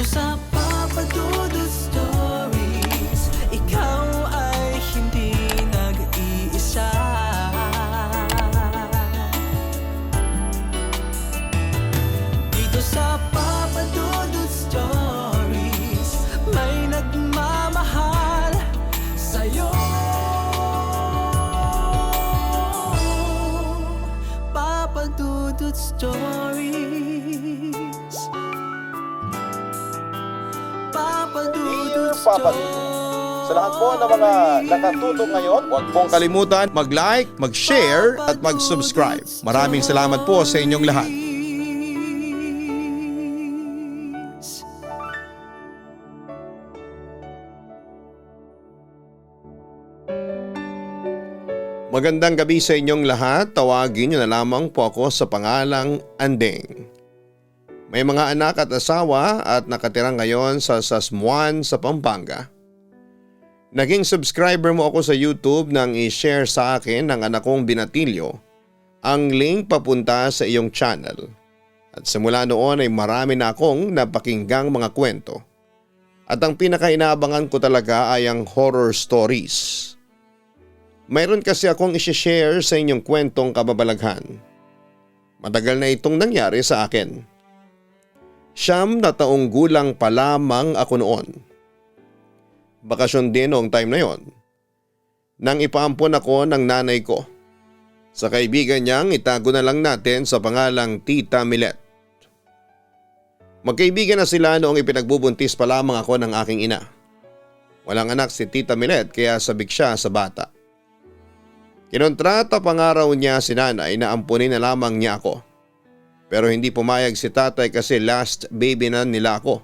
sa Papa Dudut Stories, ikaw ay hindi nag-iisa. Dito sa Papa Dudut Stories, may nagmamahal sa'yo. Papa Dudut Stories, Papa Dudut Papa Dudut. Sa lahat po ng mga nakatutok ngayon, huwag pong kalimutan mag-like, mag-share at mag-subscribe. Maraming salamat po sa inyong lahat. Magandang gabi sa inyong lahat. Tawagin niyo na lamang po ako sa pangalang Andeng. May mga anak at asawa at nakatira ngayon sa Sasmuan sa Pampanga. Naging subscriber mo ako sa YouTube nang i-share sa akin ng anak kong binatilyo ang link papunta sa iyong channel. At simula noon ay marami na akong napakinggang mga kwento. At ang pinakainaabangan ko talaga ay ang horror stories. Mayroon kasi akong isi-share sa inyong kwentong kababalaghan. Matagal na itong nangyari sa akin. 9 na taong gulang pa lamang ako noon. Bakasyon din noong time na yon. Nang ipaampon ako ng nanay ko. Sa kaibigan niyang itago na lang natin sa pangalang Tita Milet. Magkaibigan na sila noong ipinagbubuntis pa lamang ako ng aking ina. Walang anak si Tita Milet kaya sabik siya sa bata. Kinontrata pa nga raw niya si nanay na ampunin na lamang niya ako. Pero hindi pumayag si tatay kasi last baby na nila ako.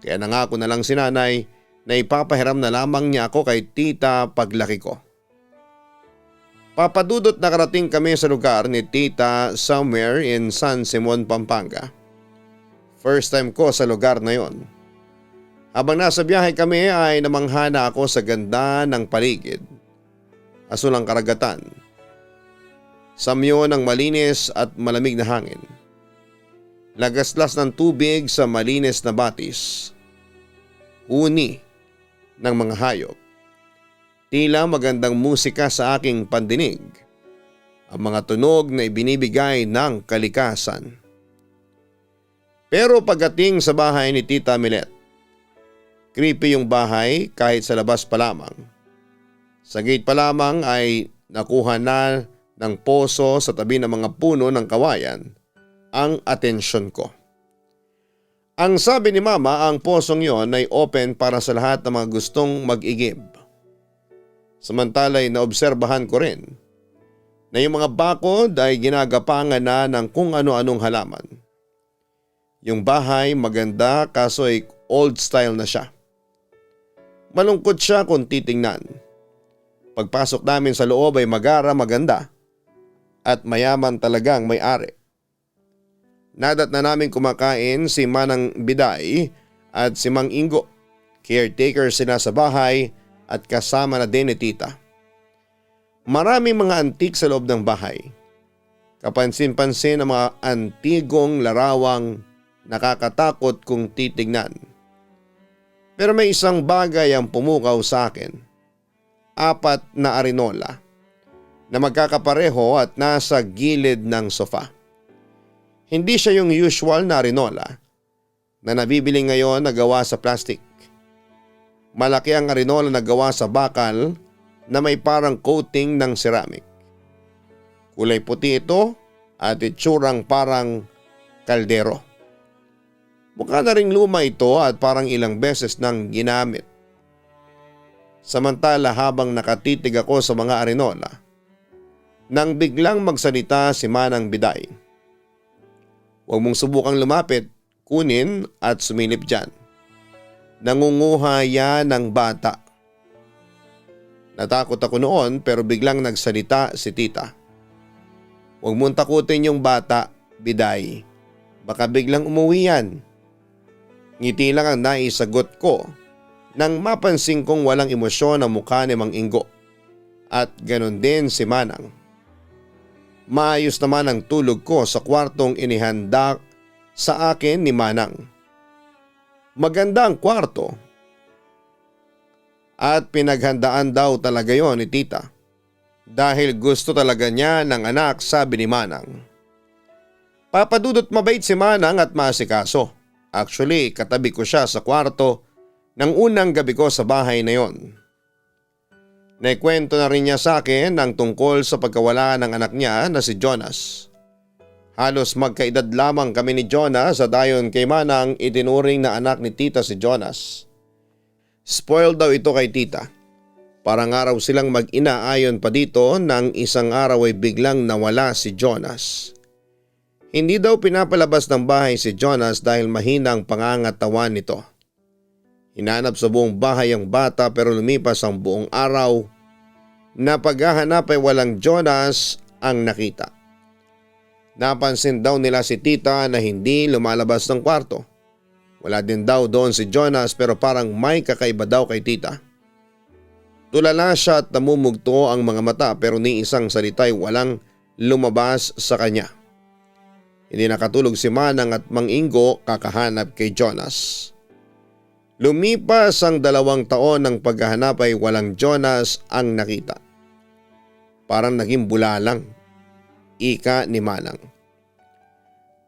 Kaya nangako na lang si nanay na ipapahiram na lamang niya ako kay tita paglaki ko. Papadudot nakarating kami sa lugar ni tita somewhere in San Simon, Pampanga. First time ko sa lugar na yon. Habang nasa biyahe kami ay namanghana ako sa ganda ng paligid. Asul ang karagatan. Samyo ng malinis at malamig na hangin. Lagaslas ng tubig sa malinis na batis. Uni ng mga hayop. Tila magandang musika sa aking pandinig. Ang mga tunog na ibinibigay ng kalikasan. Pero pagdating sa bahay ni Tita Milet, creepy yung bahay kahit sa labas pa lamang. Sa gate pa lamang ay nakuha na ng poso sa tabi ng mga puno ng kawayan ang atensyon ko. Ang sabi ni Mama, ang posong yon ay open para sa lahat ng mga gustong mag-igib. Samantala'y naobserbahan ko rin na yung mga bakod ay ginagapangan na ng kung ano-anong halaman. Yung bahay maganda kaso ay old style na siya. Malungkot siya kung titingnan. Pagpasok namin sa loob ay maganda at mayaman talagang may-ari. Nadat na namin kumakain si Manang Biday at si Mang Ingo. Caretaker sila sa bahay at kasama na din ni Tita. Maraming mga antik sa loob ng bahay. Kapansin-pansin ang mga antigong larawang nakakatakot kung titignan. Pero may isang bagay ang pumukaw sa akin. 4 na arinola na magkakapareho at nasa gilid ng sofa. Hindi siya yung usual na arinola na nabibili ngayon na gawa sa plastic. Malaki ang arinola na gawa sa bakal na may parang coating ng ceramic. Kulay puti ito at itsurang parang kaldero. Mukha na ring luma ito at parang ilang beses nang ginamit. Samantala habang nakatitig ako sa mga arinola, nang biglang magsalita si Manang Biday. Huwag mong subukang lumapit, kunin at sumilip dyan. Nangunguha yan ng bata. Natakot ako noon pero biglang nagsalita si Tita. Huwag mong takutin yung bata, Biday. Baka biglang umuwi yan. Ngiti lang ang naisagot ko nang mapansin kong walang emosyon ang mukha ni Mang Ingo. At ganon din si Manang. Maayos naman ang tulog ko sa kwartong inihanda sa akin ni Manang. maganda ang kwarto at pinaghandaan daw talaga yon ni tita dahil gusto talaga niya ng anak, sabi ni Manang. Papadudot mabait si Manang at maasikaso. Actually, katabi ko siya sa kwarto ng unang gabi ko sa bahay na yon. Naikwento na rin niya sa akin ang tungkol sa pagkawala ng anak niya na si Jonas. Halos magkaedad lamang kami ni Jonas at ayon kay Manang itinuring na anak ni tita si Jonas. Spoiled daw ito kay tita. Parang araw silang mag-ina ayon pa dito nang isang araw ay biglang nawala si Jonas. Hindi daw pinapalabas ng bahay si Jonas dahil mahina ang pangangatawan nito. Hinanap sa buong bahay ang bata pero lumipas ang buong araw na paghahanap ay walang Jonas ang nakita. Napansin daw nila si tita na hindi lumalabas ng kwarto. Wala din daw doon si Jonas pero parang may kakaiba daw kay tita. Tulala siya at namumugto ang mga mata pero ni isang salita'y walang lumabas sa kanya. Hindi nakatulog si Manang at Mang Ingo kakahanap kay Jonas. Lumipas ang 2 taon ng paghahanap ay walang Jonas ang nakita. Parang naging bulalang, ika ni Manang.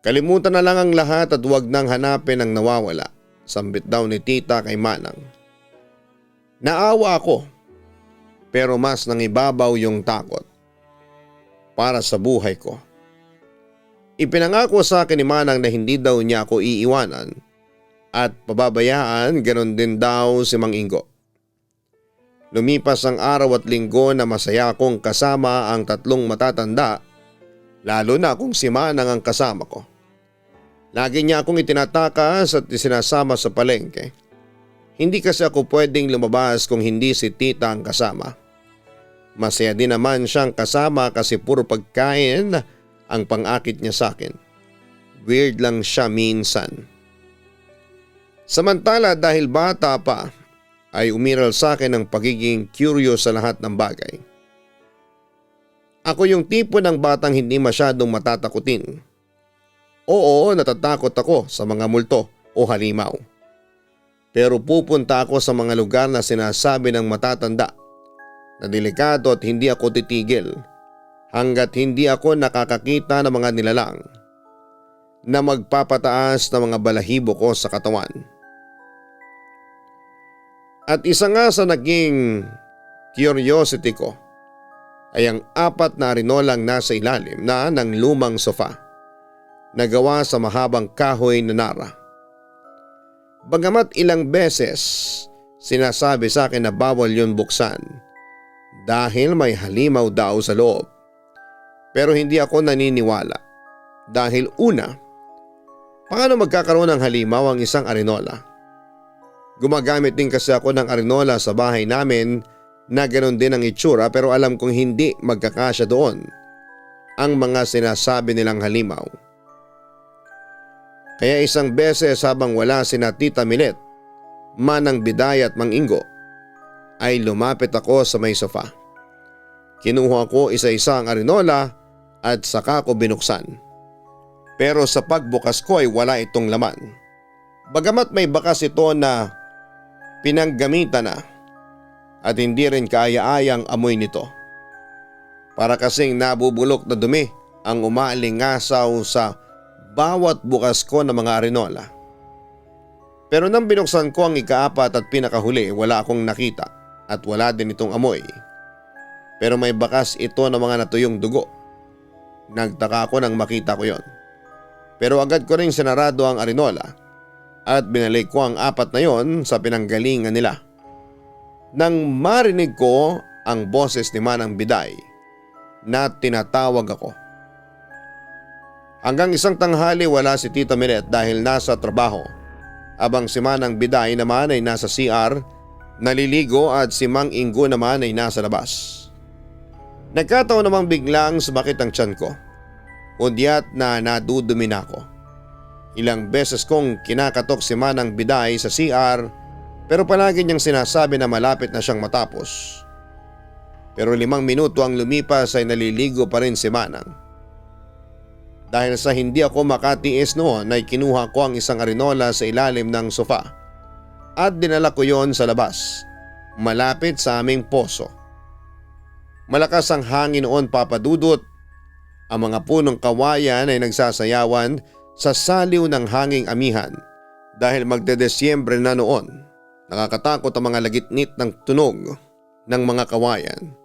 Kalimutan na lang ang lahat at huwag nang hanapin ang nawawala, sambit daw ni tita kay Manang. Naawa ako, pero mas nangibabaw yung takot para sa buhay ko. Ipinangako sa akin ni Manang na hindi daw niya ako iiwanan at pababayaan, ganon din daw si Mang Ingo. Lumipas ang araw at linggo na masaya akong kasama ang 3 matatanda, lalo na kung si Manang ang kasama ko. Lagi niya akong itinatakas at isinasama sa palengke. Hindi kasi ako pwedeng lumabas kung hindi si tita ang kasama. Masaya din naman siyang kasama kasi puro pagkain ang pang-akit niya sa akin. Weird lang siya minsan. Samantala dahil bata pa ay umiral sa akin ang pagiging curious sa lahat ng bagay. Ako yung tipo ng batang hindi masyadong matatakutin. Oo, natatakot ako sa mga multo o halimaw. Pero pupunta ako sa mga lugar na sinasabi ng matatanda na delikado at hindi ako titigil hanggat hindi ako nakakakita ng mga nilalang na magpapataas ng mga balahibo ko sa katawan. At isa nga sa naging curiosity ko ay ang 4 na arinolang nasa ilalim na ng lumang sofa na gawa sa mahabang kahoy na nara. Bagamat ilang beses sinasabi sa akin na bawal yun buksan dahil may halimaw daw sa loob. Pero hindi ako naniniwala dahil una, paano magkakaroon ng halimaw ang isang arinola? Gumagamit din kasi ako ng arinola sa bahay namin na ganoon din ang itsura pero alam kong hindi magkakasya doon ang mga sinasabi nilang halimaw. Kaya isang beses habang wala sina Tita Milet, Manang Biday at Mang Ingo, ay lumapit ako sa may sofa. Kinuha ko isa-isa ang arinola at saka ko binuksan. Pero sa pagbukas ko ay wala itong laman. Bagamat may bakas ito na pinanggamitan na at hindi rin kaaya-ayang amoy nito. Para kasing nabubulok na dumi ang umaalingasaw sa bawat bukas ko ng mga arinola. Pero nang binuksan ko ang ika-4 at pinakahuli, wala akong nakita at wala din itong amoy. Pero may bakas ito ng mga natuyong dugo. Nagtaka ako nang makita ko yon. Pero agad ko ring sinarado ang arinola at binalik ko ang 4 na yon sa pinanggalingan nila. Nang marinig ko ang boses ni Manang Biday na tinatawag ako. Hanggang isang tanghali wala si Tita Milet dahil nasa trabaho, abang si Manang Biday naman ay nasa CR, naliligo at si Mang Ingo naman ay nasa labas. Nagkataon namang biglang sumakit ang tiyan ko, udyat na nadudumi na ako. Ilang beses kong kinakatok si Manang Biday sa CR pero palagi niyang sinasabi na malapit na siyang matapos. Pero 5 minuto ang lumipas ay naliligo pa rin si Manang. Dahil sa hindi ako makatiis noon ay kinuha ko ang isang arinola sa ilalim ng sofa at dinala ko yon sa labas, malapit sa aming poso. Malakas ang hangin noon, Papa Dudut. Ang mga punong kawayan ay nagsasayawan sa saliw ng hanging amihan dahil magdedesyembre na noon. Nakakatakot ang mga lagitnit ng tunog ng mga kawayan.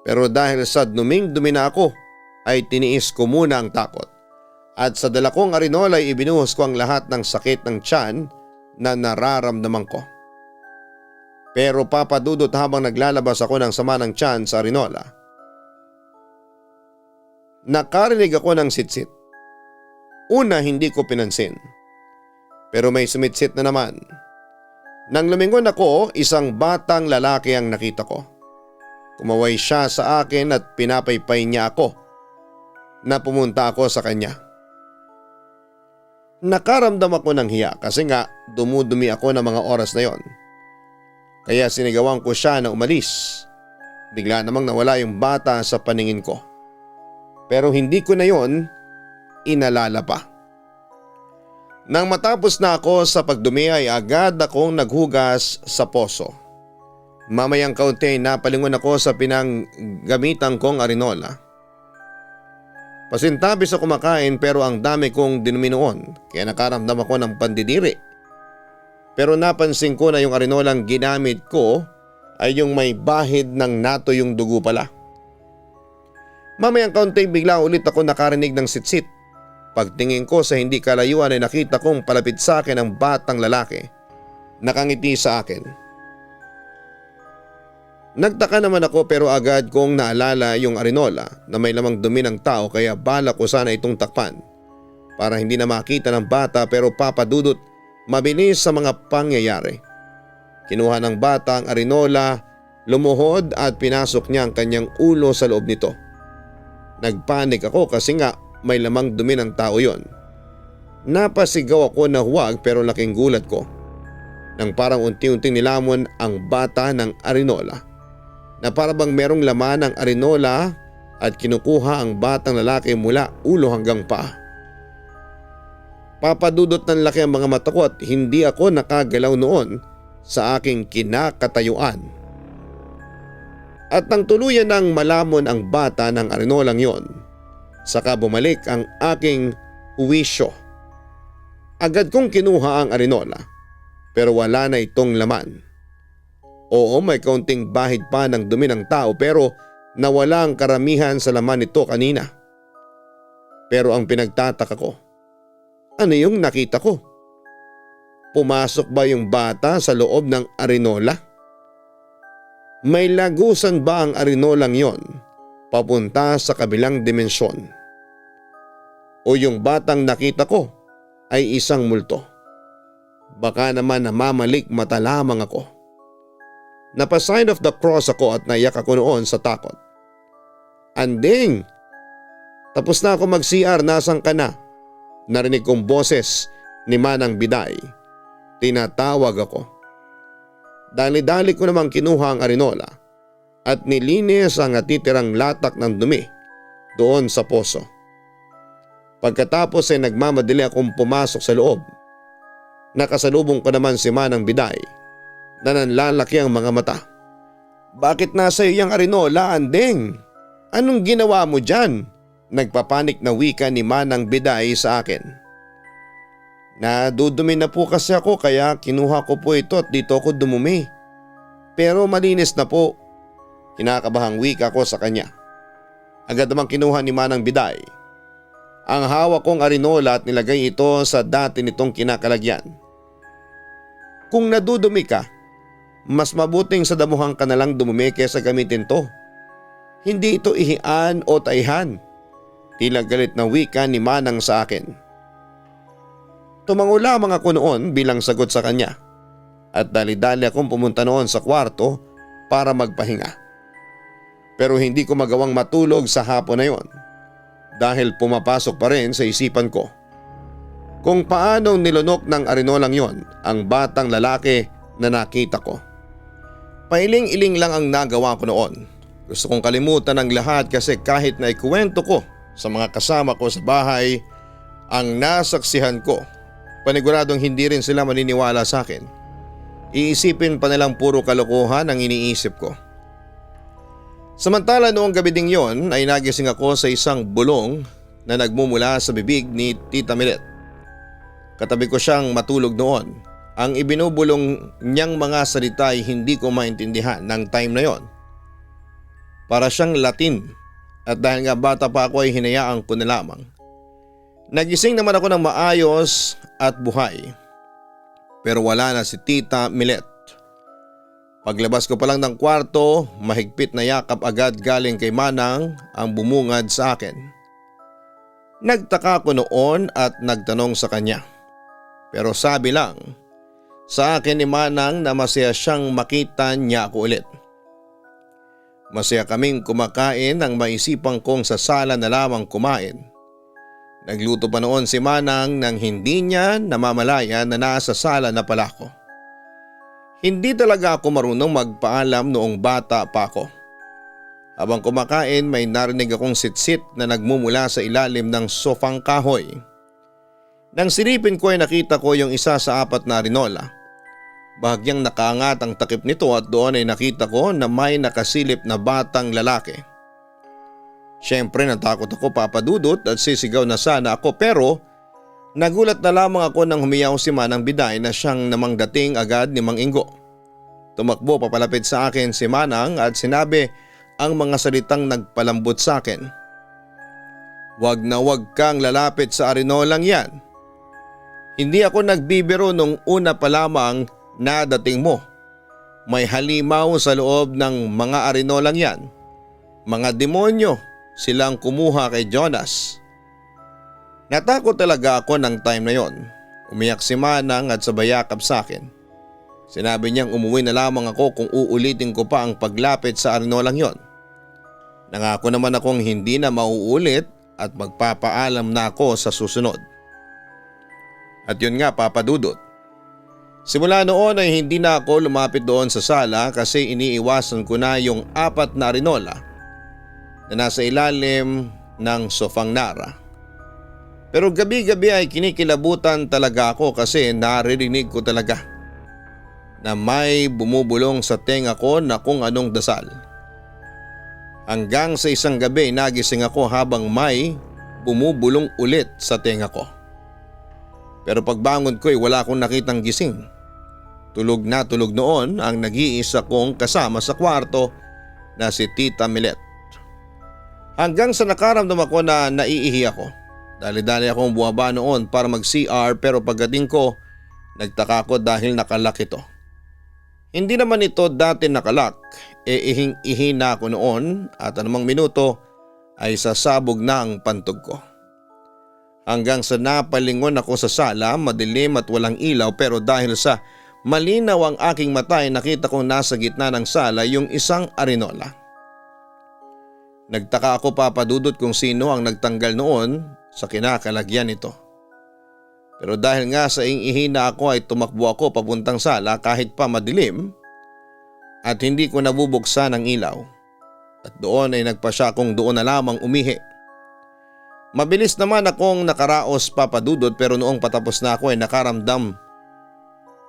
Pero dahil sa duming-dumi na ako ay tiniis ko muna ang takot. At sa dala kong arinola ay ibinuhos ko ang lahat ng sakit ng tiyan na nararamdaman ko. Pero Papa Dudut, habang naglalabas ako ng sama ng tiyan sa arinola, nakarinig ako ng sitsit. Una, hindi ko pinansin. Pero may sumitsit na naman. Nang lumingon ako, isang batang lalaki ang nakita ko. Kumaway siya sa akin at pinapaypay niya ako na pumunta ako sa kanya. Nakaramdam ako ng hiya kasi nga dumudumi ako ng mga oras na yon. Kaya sinigawan ko siya na umalis. Bigla namang nawala yung bata sa paningin ko. Pero hindi ko na yon inalala pa. Nang matapos na ako sa pagdumi ay agad akong naghugas sa poso. Mamayang kaunti napalingon ako sa pinanggamitan kong arinola. Pasintabis ako kumakain pero ang dami kong dinumi noon kaya nakaramdam ako ng pandidiri. Pero napansin ko na yung arinolang ginamit ko ay yung may bahid ng nato yung dugo pala. Mamayang kaunti bigla ulit ako nakarinig ng sitsit. Pagtingin ko sa hindi kalayuan ay nakita kong palapit sa akin ang batang lalaki. Nakangiti sa akin. Nagtaka naman ako pero agad kong naalala yung arinola na may lamang dumi ng tao kaya balak ko sana itong takpan para hindi na makita ng bata, pero Papa Dudut, mabilis sa mga pangyayari. Kinuha ng bata ang arinola, lumuhod at pinasok niya ang kanyang ulo sa loob nito. Nagpanik ako kasi nga may lamang dumi ng tao yon. Napasigaw ako na huwag pero laking gulat ko nang parang unti-unting nilamon ang bata ng arinola. Na para bang merong laman ng arinola at kinukuha ang batang lalaki mula ulo hanggang paa. Papadudot ng laki ang mga mata ko at hindi ako nakagalaw noon sa aking kinakatayuan. At nang tuluyan ng malamon ang bata ng arinolang yon, saka bumalik ang aking huwisyo. Agad kong kinuha ang arinola pero wala na itong laman. Oo, may kaunting bahid pa ng dumi ng tao pero nawala ang karamihan sa laman nito kanina. Pero ang pinagtataka ko, ano yung nakita ko? Pumasok ba yung bata sa loob ng arinola? May lagusan ba ang arinolang yon papunta sa kabilang dimensyon? O yung batang nakita ko ay isang multo? Baka naman namamalik mata lamang ako. Napa-sign of the cross ako at naiyak ako noon sa takot. Anding! Tapos na ako mag-CR, nasan ka na? Narinig kong boses ni Manang Biday. Tinatawag ako. Dali-dali ko namang kinuha ang arinola at nilinis ang natitirang latak ng dumi doon sa poso. Pagkatapos ay nagmamadali akong pumasok sa loob. Nakasalubong ko naman si Manang Biday na nanlalaki ang mga mata. Bakit nasa iyo yung arinola, Anding? Anong ginawa mo dyan? Nagpapanik na wika ni Manang Biday sa akin. Nadudumi na po kasi ako kaya kinuha ko po ito at dito ako dumumi. Pero malinis na po. Kinakabahang wika ko sa kanya. Agad namang kinuha ni Manang Biday ang hawak kong arinola at nilagay ito sa dati nitong kinakalagyan. Kung nadudumi ka, mas mabuting sa damuhan ka na lang dumumi kesa gamitin to. Hindi ito ihian o taihan. Tila galit na wika ni Manang sa akin. Tumango lamang ako noon bilang sagot sa kanya at dali-dali akong pumunta noon sa kwarto para magpahinga. Pero hindi ko magawang matulog sa hapon na yon dahil pumapasok pa rin sa isipan ko kung paanong nilunok ng arinolang yon ang batang lalaki na nakita ko. Pailing-iling lang ang nagawa ko noon. Gusto kong kalimutan ang lahat kasi kahit na ikuwento ko sa mga kasama ko sa bahay ang nasaksihan ko, paniguradong hindi rin sila maniniwala sa akin. Iisipin pa nilang puro kalokohan ang iniisip ko. Samantala noong gabi ding yon ay nagising ako sa isang bulong na nagmumula sa bibig ni Tita Milet. Katabi ko siyang matulog noon. Ang ibinubulong niyang mga salita ay hindi ko maintindihan ng time na yon. Para siyang Latin at dahil nga bata pa ako ay hinayaan ko na lamang. Nagising naman ako ng maayos at buhay. Pero wala na si Tita Milet. Paglabas ko pa lang ng kwarto, mahigpit na yakap agad galing kay Manang ang bumungad sa akin. Nagtaka ko noon at nagtanong sa kanya. Pero sabi lang sa akin ni Manang na masaya siyang makita niya ako ulit. Masaya kaming kumakain nang maisipan kong sa sala na lamang kumain. Nagluto pa noon si Manang nang hindi niya namamalayan na nasa sala na pala ako. Hindi talaga ako marunong magpaalam noong bata pa ako. Habang kumakain may narinig akong sitsit na nagmumula sa ilalim ng sofang kahoy. Nang silipin ko ay nakita ko yung isa sa 4 na arinola. Bahagyang nakaangat ang takip nito at doon ay nakita ko na may nakasilip na batang lalaki. Siyempre natakot ako papadudot at sisigaw na sana ako pero nagulat na lamang ako nang humiyaw si Manang Biday na siyang namang dating agad ni Mang Ingo. Tumakbo papalapit sa akin si Manang at sinabi ang mga salitang nagpalambot sa akin. Wag na wag kang lalapit sa arinolang yan. Hindi ako nagbibiro nung una pa lamang na dating mo. May halimaw sa loob ng mga arinolang yan. Mga demonyo. Silang kumuha kay Jonas. Natakot talaga ako ng time na yon. Umiyak si Manang at sabay yakap sa akin. Sinabi niyang umuwi na lamang ako kung uulitin ko pa ang paglapit sa arinolang yon. Nangako naman akong hindi na mauulit at magpapaalam na ako sa susunod. At yun nga papadudot. Simula noon ay hindi na ako lumapit doon sa sala kasi iniiwasan ko na yung 4 na arinola na nasa ilalim ng sofang nara. Pero gabi-gabi ay kinikilabutan talaga ako kasi naririnig ko talaga na may bumubulong sa tenga ko na kung anong dasal. Hanggang sa isang gabi nagising ako habang may bumubulong ulit sa tenga ko. Pero pagbangon ko ay wala akong nakitang gising. Tulog na tulog noon ang nag-iisa kong kasama sa kwarto na si Tita Milet. Hanggang sa nakaramdam ako na naiihi ako. Dali-dali akong buwaba noon para mag-CR pero pagdating ko, nagtaka ko dahil nakalak ito. Hindi naman ito dati nakalak, ihing-ihi na ako noon at anumang minuto ay sasabog na ang pantog ko. Hanggang sa napalingon ako sa sala, madilim at walang ilaw pero dahil sa malinaw ang aking mata ay nakita kong nasa gitna ng sala yung isang arinola. Nagtaka ako papadudot kung sino ang nagtanggal noon sa kinakalagyan nito. Pero dahil nga sa ingihina ako ay tumakbo ako papuntang sala kahit pa madilim at hindi ko nabubuksan ang ilaw. At doon ay nagpasya kong doon na lamang umihi. Mabilis naman akong nakaraos papadudot pero noong patapos na ako ay nakaramdam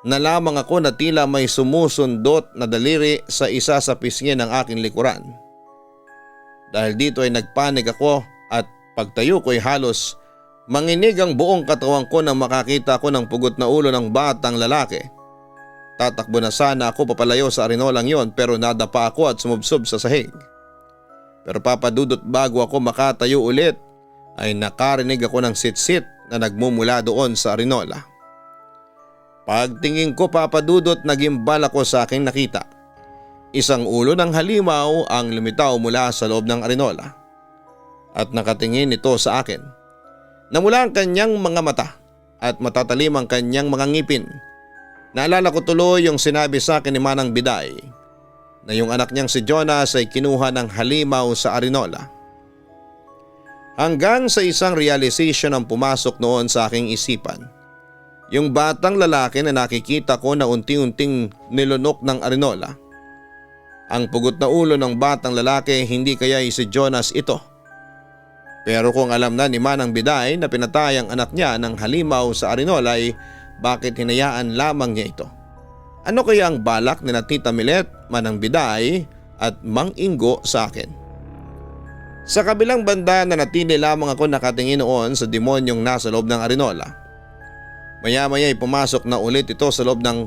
na lamang ako na tila may sumusundot na daliri sa isa sa pisngi ng aking likuran. Dahil dito ay nagpanik ako at pagtayo ko ay halos manginig ang buong katawan ko nang makakita ko ng pugot na ulo ng batang lalaki. Tatakbo na sana ako papalayo sa arinolang yon pero nadapa ako at sumubsob sa sahig. Pero papadudot bago ako makatayo ulit ay nakarinig ako ng sitsit na nagmumula doon sa arinola. Pagtingin ko papadudot nagimbal ako sa aking nakita. Isang ulo ng halimaw ang lumitaw mula sa loob ng arinola at nakatingin ito sa akin. Namula ang kanyang mga mata at matatalim ang kanyang mga ngipin. Naalala ko tuloy yung sinabi sa akin ni Manang Biday na yung anak niyang si Jonas ay kinuha ng halimaw sa arinola. Hanggang sa isang realization ang pumasok noon sa aking isipan. Yung batang lalaki na nakikita ko na unti-unting nilunok ng arinola. Ang pugot na ulo ng batang lalaki hindi kaya si Jonas ito. Pero kung alam na ni Manang Biday na pinatay ang anak niya ng halimaw sa arinola ay bakit hinayaan lamang niya ito? Ano kaya ang balak ni na Tita Milet, Manang Biday at Mang Ingo sa akin? Sa kabilang banda nanatili lamang ako nakatingin noon sa demonyong nasa loob ng arinola. Maya-maya ay pumasok na ulit ito sa loob ng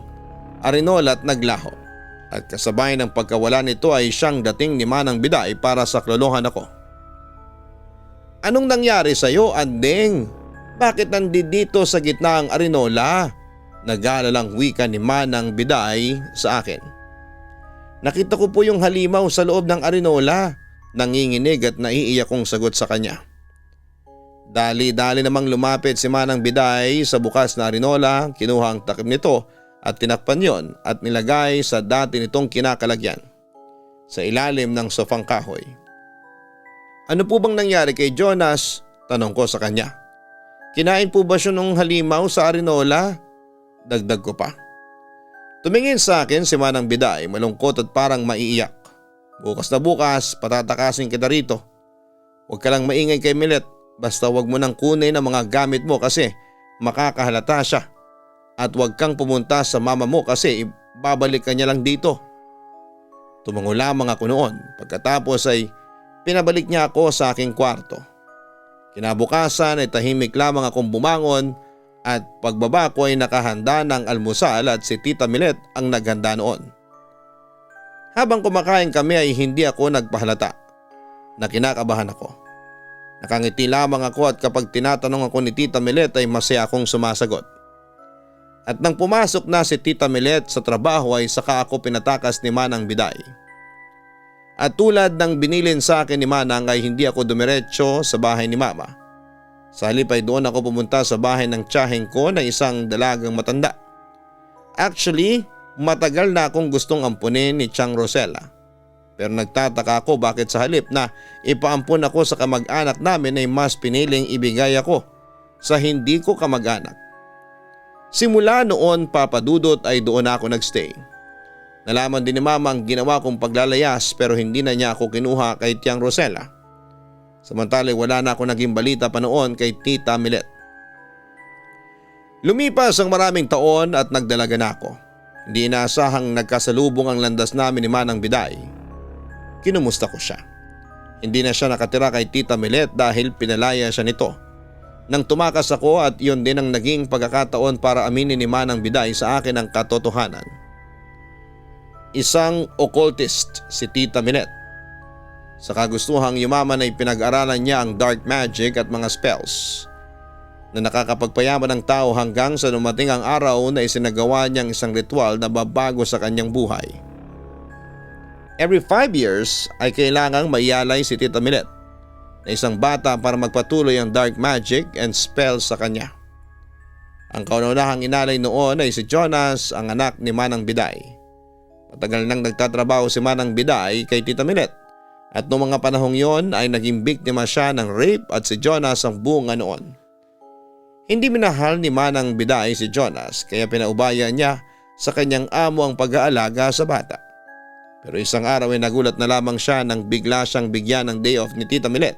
arinola at naglaho. At kasabay ng pagkawala nito ay siyang dating ni Manang Biday para saklolohan ako. Anong nangyari sa iyo, Andeng? Bakit nandito sa gitna ang arinola? Nag-aalalang wika ni Manang Biday sa akin. Nakita ko po yung halimaw sa loob ng arinola. Nanginginig at naiiyak kong sagot sa kanya. Dali-dali namang lumapit si Manang Biday sa bukas na arinola, kinuha ang takip nito at tinakpan yon at nilagay sa dati nitong kinakalagyan sa ilalim ng sofang kahoy. Ano po bang nangyari kay Jonas? Tanong ko sa kanya. Kinain po ba siya nung halimaw sa arinola? Dagdag ko pa. Tumingin sa akin si Manang Biday, malungkot at parang maiiyak. Bukas na bukas, patatakasin kita rito. Huwag ka lang maingay kay Milet, basta huwag mo nang kunin ang mga gamit mo kasi makakahalata siya. At huwag kang pumunta sa mama mo kasi babalik ka niya lang dito. Tumango lamang ako noon, pagkatapos ay pinabalik niya ako sa aking kwarto. Kinabukasan ay tahimik lamang akong bumangon at pagbaba ko ay nakahanda ng almusal at si Tita Milet ang naghanda noon. Habang kumakain kami ay hindi ako nagpahalata na kinakabahan ako. Nakangiti lamang ako at kapag tinatanong ako ni Tita Milet ay masaya akong sumasagot. At nang pumasok na si Tita Milet sa trabaho ay saka ako pinatakas ni Manang Biday. At tulad ng binilin sa akin ni Manang ay hindi ako dumiretso sa bahay ni Mama. Sa halip ay doon ako pumunta sa bahay ng tiyaheng ko na isang dalagang matanda. Actually, matagal na akong gustong ampunin ni Tiang Rosella. Pero nagtataka ako bakit sa halip na ipaampun ako sa kamag-anak namin ay mas piniling ibigay ako sa hindi ko kamag-anak. Simula noon, Papa Dudut, ay doon ako nagstay. Nalaman din ni Mama ang ginawa kong paglalayas pero hindi na niya ako kinuha kay Tiang Rosella. Samantala wala na ako naging balita pa noon kay Tita Milet. Lumipas ang maraming taon at nagdalaga na ako. Hindi inaasahang nagkasalubong ang landas namin ni Manang Biday. Kinumusta ko siya. Hindi na siya nakatira kay Tita Milet dahil pinalaya siya nito. Nang tumakas ako at yun din ang naging pagkakataon para aminin ni Manang Biday sa akin ang katotohanan. Isang occultist si Tita Milet. Sa kagustuhang yumaman ay pinag-aralan niya ang dark magic at mga spells na nakakapagpayaman ng tao hanggang sa dumating ang araw na isinagawa niyang isang ritual na babago sa kanyang buhay. Every 5 years ay kailangang maialay si Tita Milet na isang bata para magpatuloy ang dark magic and spells sa kanya. Ang kauna-unahang inalay noon ay si Jonas, ang anak ni Manang Biday. Matagal nang nagtatrabaho si Manang Biday kay Tita Milet at noong mga panahong yon ay naging biktima siya ng rape at si Jonas ang bunga noon. Hindi minahal ni Manang Biday si Jonas kaya pinaubaya niya sa kanyang amo ang pag-aalaga sa bata. Pero isang araw ay nagulat na lamang siya nang bigla siyang bigyan ng day off ni Tita Milet.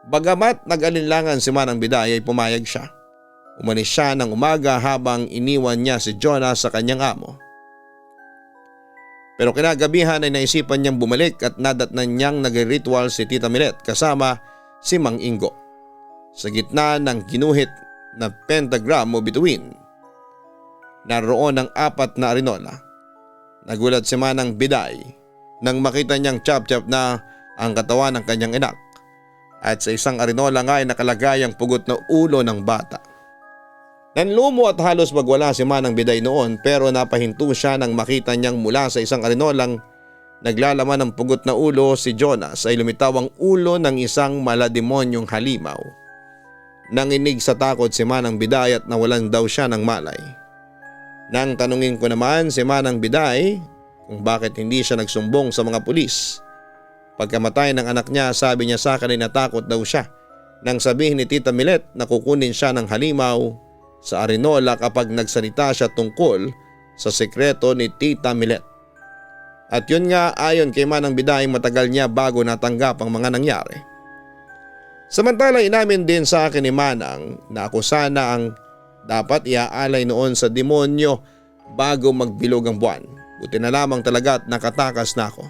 Bagamat nag-alinlangan si Manang Biday ay pumayag siya. Umalis siya ng umaga habang iniwan niya si Jonas sa kanyang amo. Pero kinagabihan ay naisipan niyang bumalik at nadatnan niyang nag-ritual si Tita Milet kasama si Mang Ingo. Sa gitna ng ginuhit na pentagram o bituin, naroon ang 4 na arinola. Nagulat si Manang Biday nang makita niyang chap-chap na ang katawan ng kanyang anak at sa isang arinola nga ay nakalagay ang pugot na ulo ng bata. Nanlumo at halos magwala si Manang Biday noon pero napahinto siya nang makita niyang mula sa isang arinolang naglalaman ng pugot na ulo si Jonas ay lumitaw ang ulo ng isang malademonyong halimaw. Nanginig sa takot si Manang Biday at nawalan daw siya ng malay. Nang tanungin ko naman si Manang Biday kung bakit hindi siya nagsumbong sa mga pulis. Pagkamatay ng anak niya, sabi niya sa akin ay natakot daw siya nang sabihin ni Tita Milet na kukunin siya ng halimaw sa arinola kapag nagsalita siya tungkol sa sekreto ni Tita Milet. At yun nga, ayon kay Manang Biday, matagal niya bago natanggap ang mga nangyari. Samantala inamin din sa akin ni Manang na ako sana ang dapat iaalay noon sa demonyo bago magbilog ang buwan. Buti na lamang talaga at nakatakas na ako.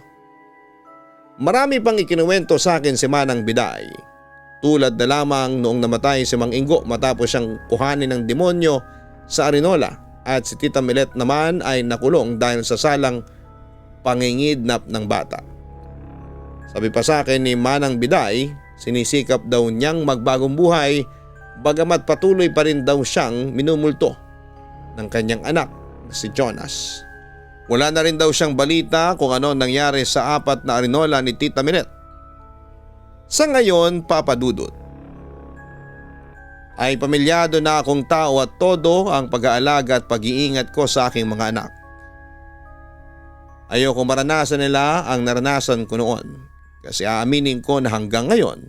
Marami pang ikinuwento sa akin si Manang Biday. Tulad na lamang noong namatay si Mang Ingo matapos siyang kuhanin ng demonyo sa Arinola at si Tita Milet naman ay nakulong dahil sa salang pangingidnap ng bata. Sabi pa sa akin ni Manang Biday, sinisikap daw niyang magbagong buhay bagamat patuloy pa rin daw siyang minumulto ng kanyang anak si Jonas. Wala na rin daw siyang balita kung ano nangyari sa 4 na Arinola ni Tita Milet. Sa ngayon, Papa Dudut, ay pamilyado na akong tao at todo ang pag-aalaga at pag-iingat ko sa aking mga anak. Ayoko maranasan nila ang naranasan ko noon kasi aaminin ko na hanggang ngayon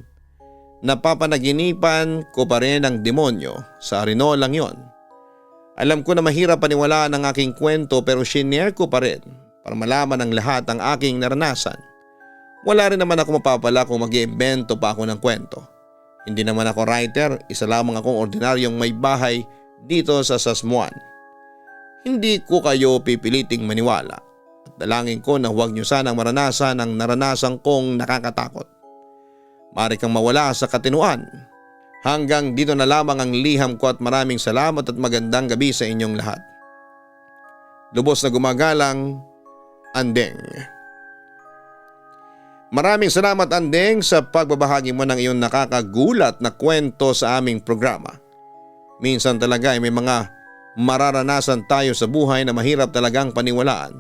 napapanaginipan ko pa rin ang demonyo sa Arinolang yon. Alam ko na mahirap paniwalaan ang aking kwento pero shinare ko pa rin para malaman ng lahat ang aking naranasan. Wala rin naman ako mapapala kung mag-iimbento pa ako ng kwento. Hindi naman ako writer, isa lamang akong ordinaryong may bahay dito sa Sasmuan. Hindi ko kayo pipiliting maniwala at dalangin ko na huwag niyo sanang maranasan ang naranasan kong nakakatakot. Maaari kang mawala sa katinuan. Hanggang dito na lamang ang liham ko at maraming salamat at magandang gabi sa inyong lahat. Lubos na gumagalang, Andeng. Maraming salamat Andeng sa pagbabahagi mo ng iyong nakakagulat na kwento sa aming programa. Minsan talaga ay may mga mararanasan tayo sa buhay na mahirap talagang paniwalaan.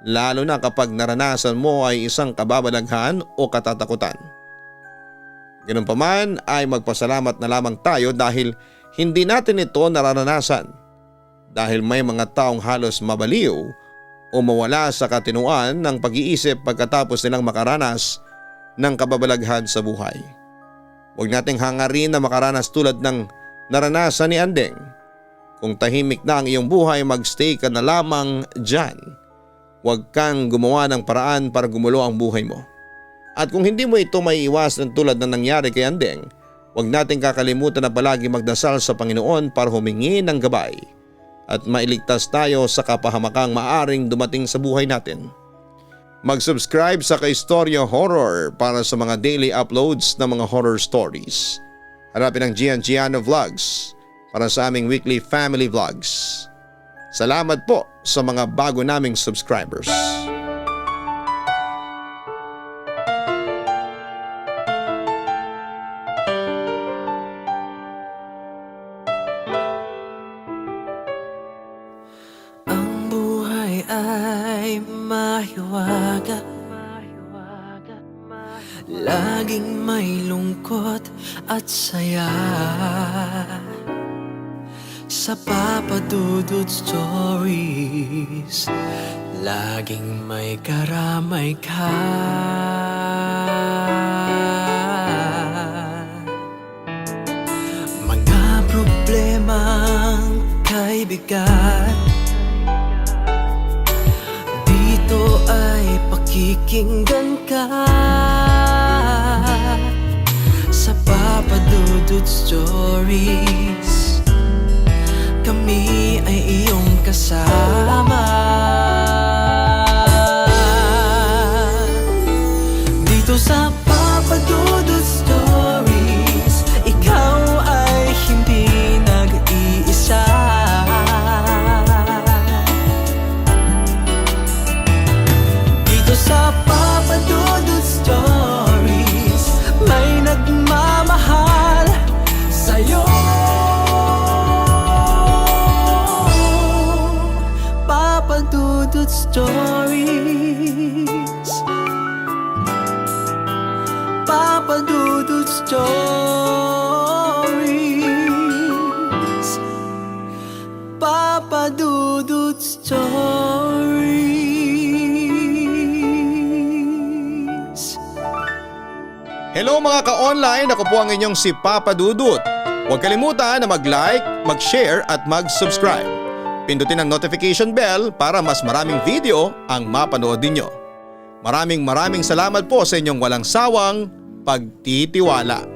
Lalo na kapag naranasan mo ay isang kababalaghan o katatakutan. Ganun pa man ay magpasalamat na lamang tayo dahil hindi natin ito nararanasan. Dahil may mga taong halos mabaliw o mawala sa katinuan ng pag-iisip pagkatapos nilang makaranas ng kababalaghan sa buhay. Huwag nating hangarin na makaranas tulad ng naranasan ni Andeng. Kung tahimik na ang iyong buhay, magstay ka na lamang dyan. Huwag kang gumawa ng paraan para gumulo ang buhay mo. At kung hindi mo ito maiiwasan tulad na nangyari kay Andeng, huwag nating kakalimutan na palagi magdasal sa Panginoon para humingi ng gabay at mailigtas tayo sa kapahamakang maaring dumating sa buhay natin. Mag-subscribe sa Kaistorya Horror para sa mga daily uploads ng mga horror stories. Hanapin ang Gian Giano Vlogs para sa aming weekly family vlogs. Salamat po sa mga bago naming subscribers. Ay mahiwaga, laging may lungkot at saya. Sa Papa Dudut Stories, laging may karamay ka. Mga problemang kay bigat, dito ay pakikinggan ka. Sa Papa Dudut Stories, kami ay iyong kasama. Dito sa Papa Dudut Stories, ikaw ay hindi nag-iisa. Sa Papa Dudut Stories, may nagmamahal sa'yo. Papa Dudut Stories, Papa Dudut Stories, Papa Dudut Stories. Hello mga ka-online, ako po ang inyong si Papa Dudut. Huwag kalimutan na mag-like, mag-share at mag-subscribe. Pindutin ang notification bell para mas maraming video ang mapanood ninyo. Maraming salamat po sa inyong walang sawang pagtitiwala.